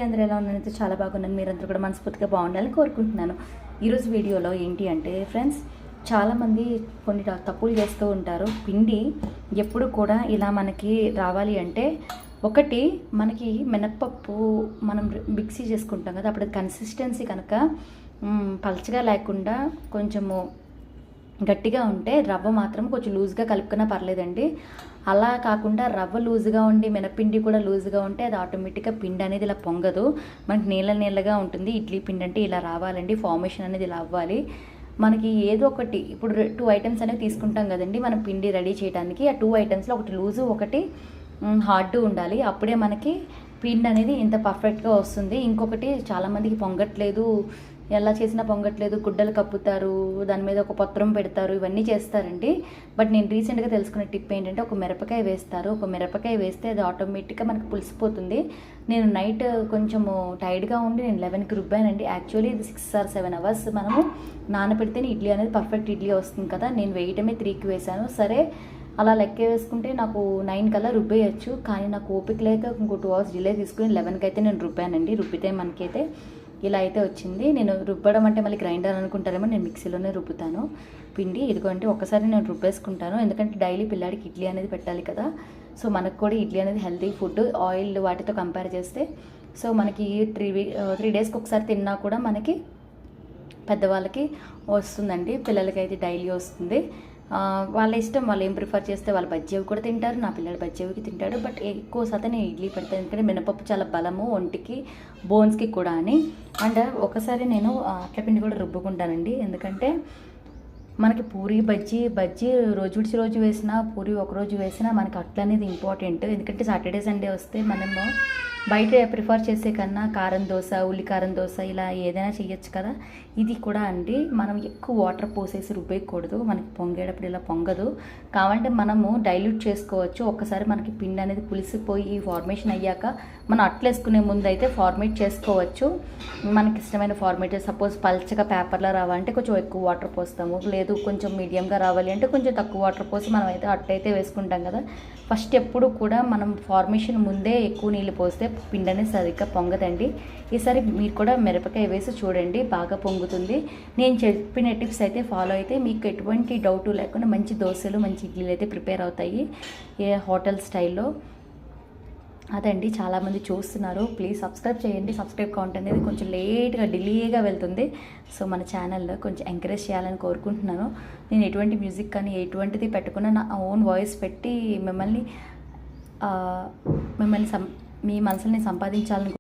అందరూ ఎలా ఉన్నారైతే చాలా బాగున్నాను. మీరందరూ కూడా మనస్ఫూర్తిగా బాగుండాలని కోరుకుంటున్నాను. ఈరోజు వీడియోలో ఏంటి అంటే ఫ్రెండ్స్, చాలామంది కొన్ని తప్పులు చేస్తూ ఉంటారు. పిండి ఎప్పుడు కూడా ఇలా మనకి రావాలి అంటే ఒకటి మనకి మినప్పప్పు మనం మిక్సీ చేసుకుంటాం కదా, అప్పుడు కన్సిస్టెన్సీ కనుక పలచగా లేకుండా కొంచెము గట్టిగా ఉంటే రవ్వ మాత్రం కొంచెం లూజ్గా కలుపుకున్నా పర్లేదండి. అలా కాకుండా రవ్వ లూజ్గా ఉండి మినపిండి కూడా లూజ్గా ఉంటే అది ఆటోమేటిక్గా పిండి అనేది ఇలా పొంగదు, మనకి నీళ్ళగా ఉంటుంది. ఇడ్లీ పిండి అంటే ఇలా రావాలండి, ఫార్మేషన్ అనేది ఇలా అవ్వాలి. మనకి ఏదో ఒకటి ఇప్పుడు 2 ఐటమ్స్ అనేవి తీసుకుంటాం కదండి మనం పిండి రెడీ చేయడానికి. ఆ 2 ఐటమ్స్లో ఒకటి లూజు ఒకటి హార్డ్ ఉండాలి. అప్పుడే మనకి పిండి అనేది ఇంత పర్ఫెక్ట్గా వస్తుంది. ఇంకొకటి చాలామందికి పొంగట్లేదు, ఎలా చేసినా పొంగట్లేదు, గుడ్డలు కప్పుతారు, దాని మీద ఒక పత్రం పెడతారు, ఇవన్నీ చేస్తారండి. బట్ నేను రీసెంట్గా తెలుసుకున్న టిప్ ఏంటంటే ఒక మిరపకాయ వేస్తారు. ఒక మిరపకాయ వేస్తే అది ఆటోమేటిక్గా మనకు పులిసిపోతుంది. నేను నైట్ కొంచెము టైర్డ్గా ఉండి నేను 11కి రుబ్బానండి. యాక్చువల్లీ ఇది 6 or 7 hours మనము నానబెడితేనే ఇడ్లీ అనేది పర్ఫెక్ట్ ఇడ్లీ వస్తుంది కదా. నేను వేయటమే 3కి వేశాను. సరే అలా లెక్క వేసుకుంటే నాకు 9 కల్లా రుబ్బేయచ్చు. కానీ నాకు ఓపిక లేక ఇంకో 2 hours డిలే తీసుకుని 11కి అయితే నేను రుబ్బానండి. రుబ్బితే మనకైతే ఇలా అయితే వచ్చింది. నేను రుబ్బడం అంటే మళ్ళీ గ్రైండర్ అనుకుంటారేమో, నేను మిక్సీలోనే రుబ్బుతాను పిండి. ఇదిగోండి ఒకసారి నేను రుబ్బేసుకుంటాను, ఎందుకంటే డైలీ పిల్లాడికి ఇడ్లీ అనేది పెట్టాలి కదా. సో మనకు కూడా ఇడ్లీ అనేది హెల్తీ ఫుడ్, ఆయిల్ వాటితో కంపేర్ చేస్తే. సో మనకి 3 డేస్కి ఒకసారి తిన్నా కూడా మనకి పెద్దవాళ్ళకి వస్తుందండి, పిల్లలకి అయితే డైలీ వస్తుంది. వాళ్ళ ఇష్టం, వాళ్ళు ఏం ప్రిఫర్ చేస్తే వాళ్ళు బజ్జీవి కూడా తింటారు. నా పిల్లలు బజ్జీవికి తింటాడు. బట్ ఎక్కువ శాతం నేను ఇడ్లీ పెడతాను, ఎందుకంటే మినపప్పు చాలా బలము ఒంటికి, బోన్స్కి కూడా అని. అండ్ ఒకసారి నేను అట్లపిండి కూడా రుబ్బుకుంటానండి, ఎందుకంటే మనకి పూరి బజ్జీ రోజు విడిచి రోజు వేసినా, పూరి ఒకరోజు వేసినా మనకి అట్ల అనేది ఇంపార్టెంట్. ఎందుకంటే సాటర్డే సండే వస్తే మనము బయట ప్రిఫర్ చేసే కన్నా కారం దోశ, ఉల్లి కారం దోశ ఇలా ఏదైనా చేయొచ్చు కదా. ఇది కూడా అండి, మనం ఎక్కువ వాటర్ పోసేసి రుబ్బేయకూడదు, మనకి పొంగేటప్పుడు ఇలా పొంగదు. కావాలంటే మనము డైల్యూట్ చేసుకోవచ్చు. ఒక్కసారి మనకి పిండి అనేది పులిసిపోయి ఫార్మేషన్ అయ్యాక మనం అట్లేసుకునే ముందు అయితే ఫార్మేట్ చేసుకోవచ్చు. మనకి ఇష్టమైన ఫార్మేట్, సపోజ్ పల్చగా పేపర్లో రావాలంటే కొంచెం ఎక్కువ వాటర్ పోస్తాము, లేదు కొంచెం మీడియంగా రావాలి అంటే కొంచెం తక్కువ వాటర్ పోసి మనం అయితే అట్టయితే వేసుకుంటాం కదా. ఫస్ట్ ఎప్పుడు కూడా మనం ఫార్మేషన్ ముందే ఎక్కువ నీళ్ళు పోస్తే పిండి అనేది సరిగ్గా పొంగదండి. ఈసారి మీరు కూడా మిరపకాయ వేసి చూడండి, బాగా పొంగుతుంది. నేను చెప్పిన టిప్స్ అయితే ఫాలో అయితే మీకు ఎటువంటి డౌట్ లేకుండా మంచి దోశలు, మంచి ఇడ్లీలు అయితే ప్రిపేర్ అవుతాయి ఏ హోటల్ స్టైల్లో. అదండి, చాలామంది చూస్తున్నారు, ప్లీజ్ సబ్స్క్రైబ్ చేయండి. సబ్స్క్రైబ్ కౌంట్ అనేది కొంచెం లేట్గా డిలేగా వెళ్తుంది. సో మన ఛానల్లో కొంచెం ఎంకరేజ్ చేయాలని కోరుకుంటున్నాను. నేను ఎటువంటి మ్యూజిక్ కానీ ఎటువంటిది పెట్టుకున్నా నా ఓన్ వాయిస్ పెట్టి మిమ్మల్ని మీ మనసుల్ని సంపాదించాలని